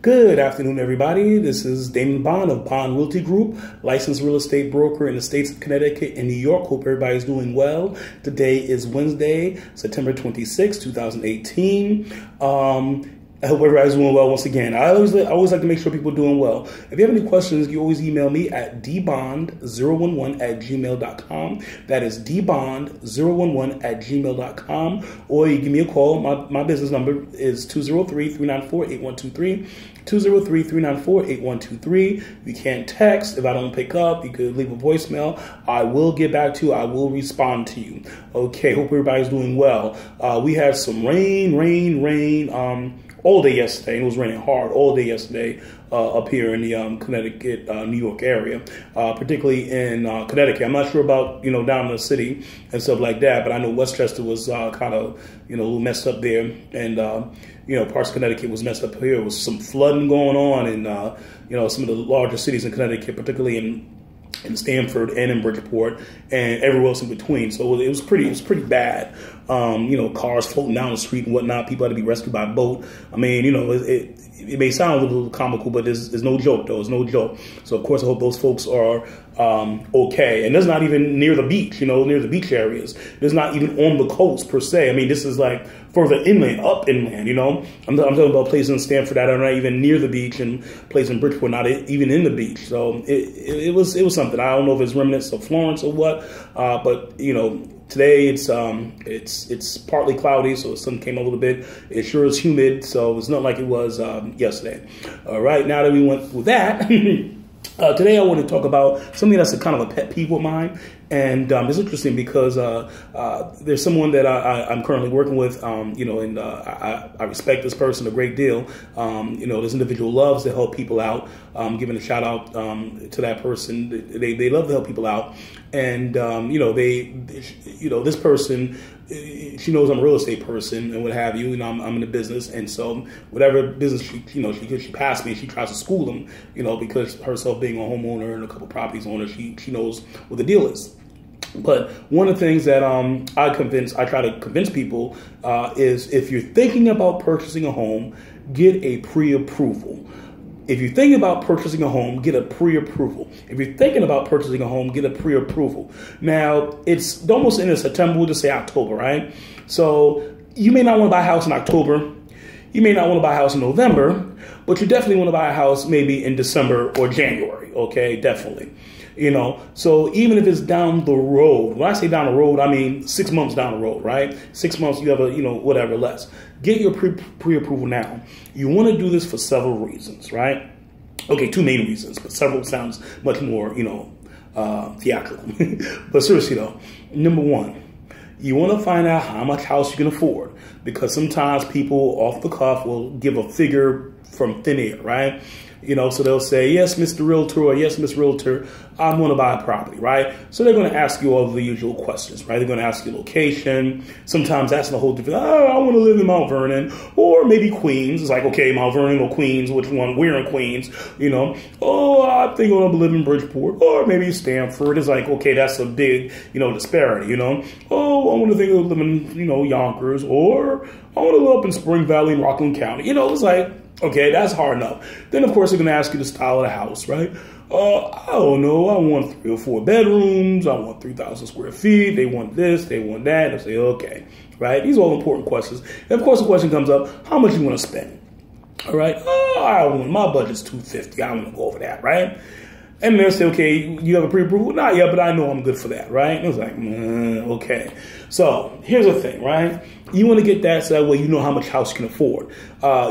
Good afternoon, everybody. This is Damon Bond of Bond Realty Group, licensed real estate broker in the states of Connecticut and New York. Hope everybody's doing well. Today is Wednesday, September 26, 2018. I hope everybody's doing well once again. I always like to make sure people are doing well. If you have any questions, you always email me at dbond011@gmail.com. That is dbond011@gmail.com. Or you give me a call. My business number is 203-394-8123. 203-394-8123. You can't text. If I don't pick up, you could leave a voicemail. I will get back to you. I will respond to you. Okay, hope everybody's doing well. We had some rain all day yesterday. It was raining hard all day yesterday up here in the Connecticut, New York area, particularly in Connecticut. I'm not sure about, down in the city and stuff like that, but I know Westchester was kind of, a little messed up there. And, parts of Connecticut was messed up here. There was some flooding going on in, some of the larger cities in Connecticut, particularly in Stamford and in Bridgeport and everywhere else in between. So it was pretty bad. Cars floating down the street and whatnot. People had to be rescued by boat. I mean, it may sound a little comical, but there's no joke, though. It's no joke. So, of course, I hope those folks are okay. And that's not even near the beach, near the beach areas. There's not even on the coast, per se. I mean, this is like further inland, up inland, I'm talking about places in Stamford that are not even near the beach and places in Bridgeport not even in the beach. So it was something. I don't know if it's remnants of Florence or what, but, today it's partly cloudy, so the sun came a little bit. It sure is humid, so it's not like it was yesterday. All right, now that we went through that, today I want to talk about something that's a kind of a pet peeve of mine. And it's interesting because there's someone that I'm currently working with, and I respect this person a great deal. This individual loves to help people out. Giving a shout out to that person. They love to help people out. And, this person, she knows I'm a real estate person and what have you. I'm in the business. And so whatever business she passed me, she tries to school them, because herself being a homeowner and a couple properties owner, she knows what the deal is. But one of the things that I try to convince people is if you're thinking about purchasing a home, get a pre-approval. If you're thinking about purchasing a home, get a pre-approval. If you're thinking about purchasing a home, get a pre-approval. Now, it's almost in September, we'll just say October, right? So you may not want to buy a house in October. You may not want to buy a house in November, but you definitely want to buy a house maybe in December or January, okay? Definitely. So even if it's down the road, when I say down the road, I mean 6 months down the road, right? 6 months, you have whatever less. Get your pre-approval now. You want to do this for several reasons, right? Okay, two main reasons, but several sounds much more, theatrical. But seriously though, number one, you want to find out how much house you can afford, because sometimes people off the cuff will give a figure from thin air, right? So they'll say, yes, Mr. Realtor, or yes, Miss Realtor, I want to buy a property, right? So they're going to ask you all the usual questions, right? They're going to ask you location. Sometimes that's a whole different, I want to live in Mount Vernon, or maybe Queens. It's like, okay, Mount Vernon or Queens, which one? We're in Queens, Oh, I think I want to live in Bridgeport, or maybe Stamford. It's like, okay, that's a big, disparity, Oh, I want to think of living, Yonkers, or I want to live up in Spring Valley and Rockland County. It's like, okay, that's hard enough. Then, of course, they're going to ask you the style of the house, right? I don't know. I want 3 or 4 bedrooms. I want 3,000 square feet. They want this. They want that. I say, okay, right? These are all important questions. And, of course, the question comes up, how much you want to spend? All right? My budget's $250. I don't want to go over that, right? And they'll say, okay, you have a pre-approval? Not yet, but I know I'm good for that, right? And it's like, okay. So here's the thing, right? You want to get that so that way you know how much house you can afford.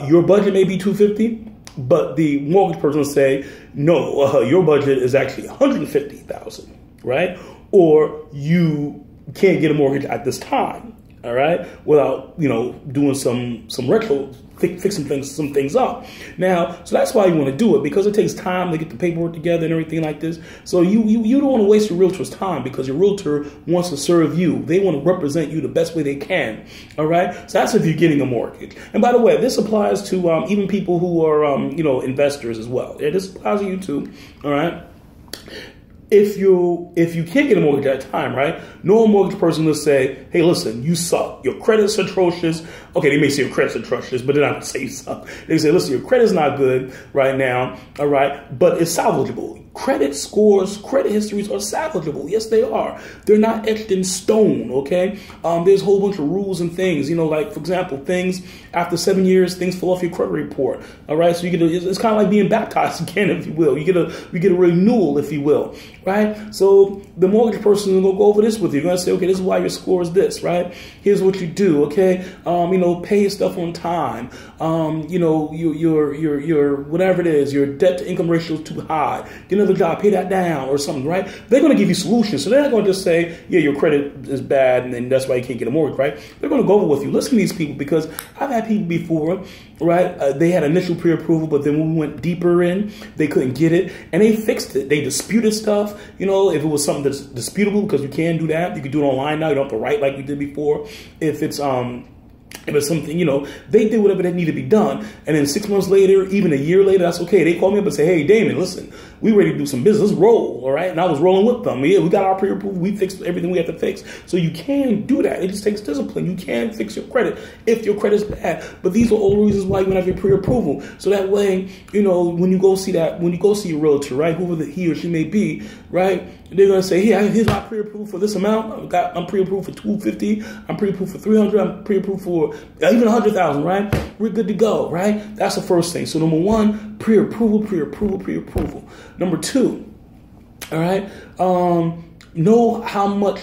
Your budget may be $250, but the mortgage person will say, no, your budget is actually $150,000, right? Or you can't get a mortgage at this time, all right, without doing some retro. Fixing some things up. Now, so that's why you want to do it, because it takes time to get the paperwork together and everything like this. So you don't want to waste your realtor's time, because your realtor wants to serve you. They want to represent you the best way they can. All right. So that's if you're getting a mortgage. And by the way, this applies to even people who are investors as well. Yeah, this applies to you too. All right. if you can't get a mortgage at a time, right? No mortgage person will say, hey, listen, you suck. Your credit's atrocious. Okay, they may say your credit's atrocious, but they're not going to say you suck. They say, listen, your credit's not good right now, all right? But it's salvageable. Credit scores, credit histories are salvageable. Yes, they are. They're not etched in stone, okay? There's a whole bunch of rules and things, you know, like, for example, things after 7 years, things fall off your credit report, all right? So you get it's kind of like being baptized again, if you will. You get a renewal, if you will, right? So the mortgage person will go over this with you. You're going to say, okay, this is why your score is this, right? Here's what you do, okay? You know, pay your stuff on time. You know, your whatever it is, your debt to income ratio is too high. Get another job, pay that down or something, right? They're going to give you solutions. So they're not going to just say, yeah, your credit is bad and then that's why you can't get a mortgage, right? They're going to go over with you. Listen to these people, because I've had people before, right? They had initial pre-approval, but then when we went deeper in, they couldn't get it and they fixed it. They disputed stuff, you know, if it was something that's disputable, because you can do that. You can do it online now. You don't have to write like we did before. If it's something, you know, they did whatever that needed to be done. And then 6 months later, even a year later, that's okay. They call me up and say, hey, Damon, listen, we ready to do some business. Let's roll, all right? And I was rolling with them. Yeah, we got our pre-approval. We fixed everything we have to fix. So you can do that. It just takes discipline. You can fix your credit if your credit's bad. But these are all the reasons why you want to have your pre-approval. So that way, you know, when you go see your realtor, right, whoever he or she may be, right, they're going to say, hey, here's my pre-approval for this amount. I'm pre-approved for $250. I'm pre-approved for $300. I'm pre-approved for even $100,000, right? We're good to go, right? That's the first thing. So number one, pre-approval. Number two, all right, know how much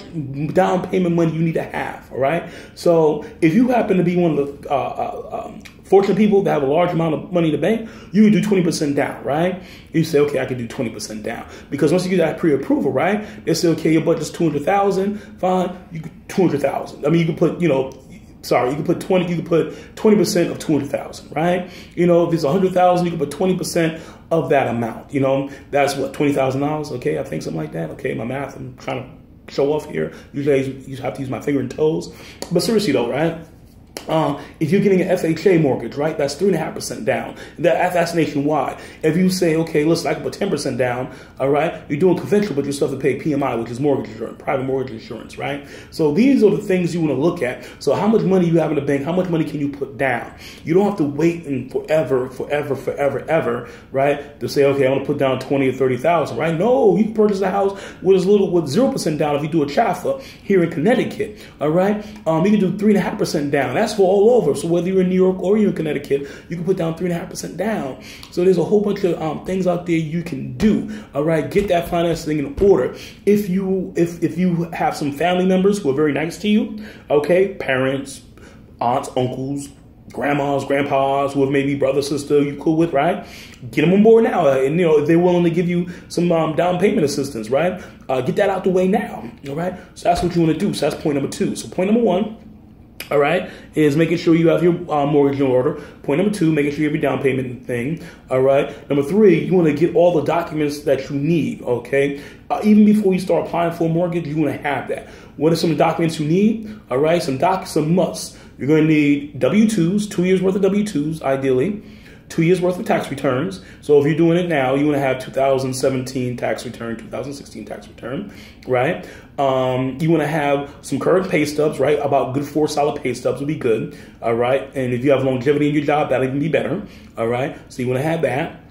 down payment money you need to have, all right? So if you happen to be one of the fortunate people that have a large amount of money in the bank, you can do 20% down, right? You say, okay, I can do 20% down. Because once you get that pre-approval, right, they say, okay, your budget's $200,000, fine, you could $200,000. I mean, you can put, you can put 20% of 200,000, right? You know, if it's 100,000, you can put 20% of that amount. You know, that's what, $20,000. Okay, I think something like that. Okay, my math, I'm trying to show off here. Usually you have to use my finger and toes. But seriously though, right? If you're getting an FHA mortgage, right, that's 3.5% down. That's nationwide. If you say, okay, listen, I can put 10% down, all right, you're doing conventional, but you still have to pay PMI, which is mortgage insurance, private mortgage insurance, right? So these are the things you want to look at. So how much money you have in the bank, how much money can you put down? You don't have to wait forever, right, to say, okay, I want to put down 20 or 30,000, right? No, you can purchase a house with 0% down if you do a CHFA here in Connecticut, all right? You can do 3.5% down. That's for all over. So whether you're in New York or you're in Connecticut, you can put down 3.5% down. So there's a whole bunch of things out there you can do. All right, get that financing in order. If you have some family members who are very nice to you, okay, parents, aunts, uncles, grandmas, grandpas, who have maybe brother, sister you cool with, right? Get them on board now. And, you know, if they're willing to give you some down payment assistance, right? Get that out the way now, all right? So that's what you want to do. So that's point number two. So point number one, all right, is making sure you have your mortgage in order. Point number two, making sure you have your down payment thing. All right. Number three, you want to get all the documents that you need. Okay. Even before you start applying for a mortgage, you want to have that. What are some documents you need? All right. Some musts. You're going to need W-2s, 2 years worth of W-2s, ideally. 2 years worth of tax returns. So if you're doing it now, you want to have 2017 tax return, 2016 tax return, right? You want to have some current pay stubs, right? About good 4 solid pay stubs would be good, all right? And if you have longevity in your job, that'll even be better, all right? So you want to have that.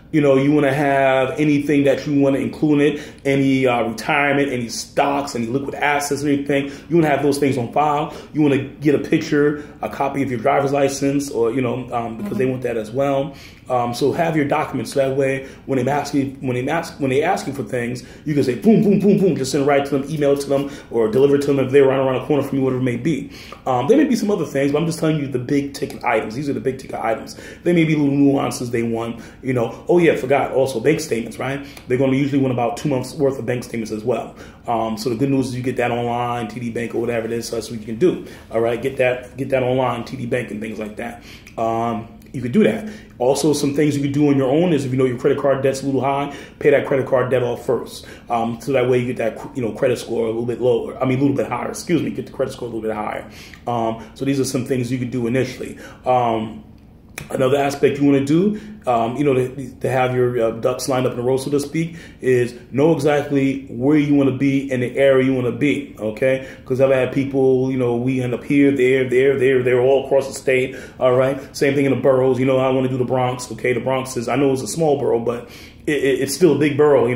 You know, you want to have anything that you want to include in it, any retirement, any stocks, any liquid assets, anything. You want to have those things on file. You want to get a picture, a copy of your driver's license, or, you know, because they want that as well. So have your documents so that way when they ask you for things, you can say boom, boom, boom, boom, just send it right to them, email it to them, or deliver it to them if they're right around the corner from you, whatever it may be. There may be some other things, but I'm just telling you the big ticket items. These are the big ticket items. There may be little nuances they want, you know. Oh yeah, forgot also bank statements, right? They're going to usually want about 2 months worth of bank statements as well. So the good news is you get that online, TD Bank or whatever it is. So that's what you can do. All right, get that online, TD Bank and things like that. You could do that. Also, some things you could do on your own is if you know your credit card debt's a little high, pay that credit card debt off first. So that way you get that, you know, credit score a little bit lower. I mean, a little bit higher. Excuse me, get the credit score a little bit higher. So these are some things you could do initially. Another aspect you want to do to have your ducks lined up in a row, so to speak, is know exactly where you want to be in the area you want to be, okay? Because I've had people, we end up here, there, all across the state, all right? Same thing in the boroughs, I want to do the Bronx, okay? The Bronx is, I know it's a small borough, but it's still a big borough,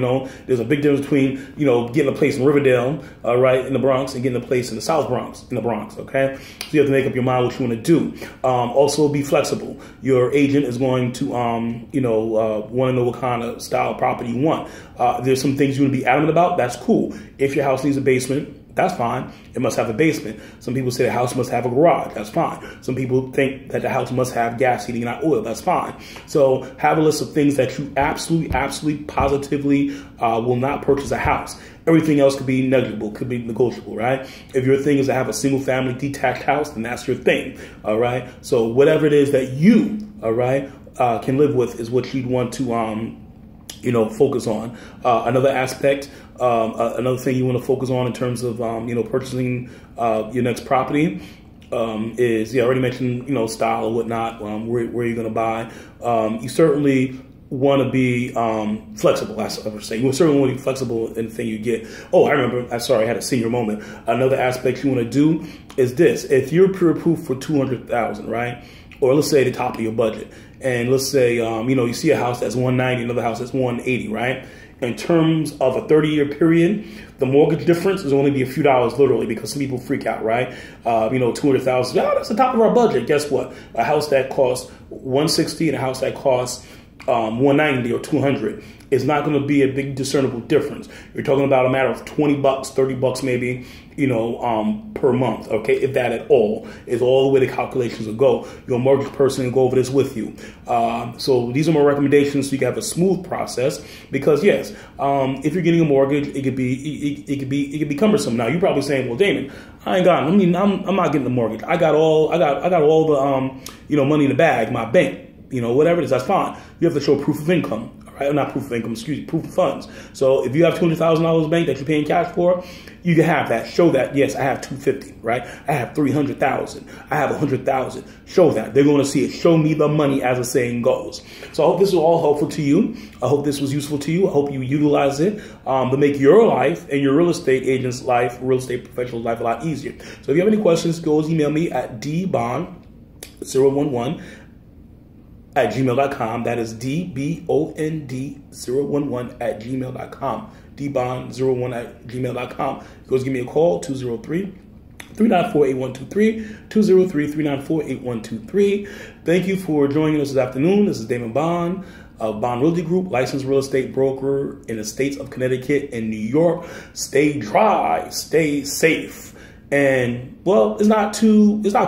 There's a big difference between, getting a place in Riverdale, right, in the Bronx, and getting a place in the South Bronx, okay? So you have to make up your mind what you want to do. Also, be flexible. Your agent is going to, want to know what kind of style property you want. There's some things you want to be adamant about. That's cool. If your house needs a basement, that's fine. It must have a basement. Some people say the house must have a garage. That's fine. Some people think that the house must have gas heating, not oil. That's fine. So have a list of things that you absolutely, positively will not purchase a house. Everything else could be negligible, could be negotiable, right? If your thing is to have a single family detached house, then that's your thing, all right? So whatever it is that you, all right, can live with is what you'd want to, focus on. Another aspect, another thing you want to focus on in terms of, purchasing your next property is, I already mentioned, style or whatnot, where you're going to buy. You certainly want to be flexible, as I was saying. You certainly want to be flexible in the thing you get. Oh, I remember. I had a senior moment. Another aspect you want to do is this. If you're pre-approved for $200,000, right? Or let's say the top of your budget. And let's say, you see a house that's $190, another house that's $180, right? In terms of a 30-year period, the mortgage difference is only be a few dollars, literally, because some people freak out, right? $200,000, that's the top of our budget. Guess what? A house that costs $160 and a house that costs $190 or $200 is not going to be a big discernible difference. You're talking about a matter of $20, $30 maybe, per month, okay? If that at all is all the way the calculations will go. Your mortgage person will go over this with you. So these are my recommendations so you can have a smooth process. Because yes, if you're getting a mortgage, it could be cumbersome. Now you're probably saying, well, Damon, I'm not getting the mortgage. I got all the money in the bag, my bank. Whatever it is, that's fine. You have to show proof of income, all right? Not proof of income, proof of funds. So if you have $200,000 in the bank that you're paying cash for, you can have that. Show that, yes, I have $250,000, right? I have $300,000. I have $100,000. Show that. They're going to see it. Show me the money, as the saying goes. So I hope this was all helpful to you. I hope this was useful to you. I hope you utilize it to make your life and your real estate agent's life, real estate professional's life a lot easier. So if you have any questions, go email me at dbond011 at gmail.com. That is DBOND011 at gmail.com. dbond01 at gmail.com. Go give me a call, 203-394-8123, 203-394-8123. Thank you for joining us this afternoon. This is Damon Bond of Bond Realty Group, licensed real estate broker in the states of Connecticut and New York. Stay dry, stay safe. And, well, it's not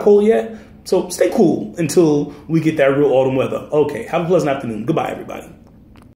cold yet. So stay cool until we get that real autumn weather. Okay, have a pleasant afternoon. Goodbye, everybody.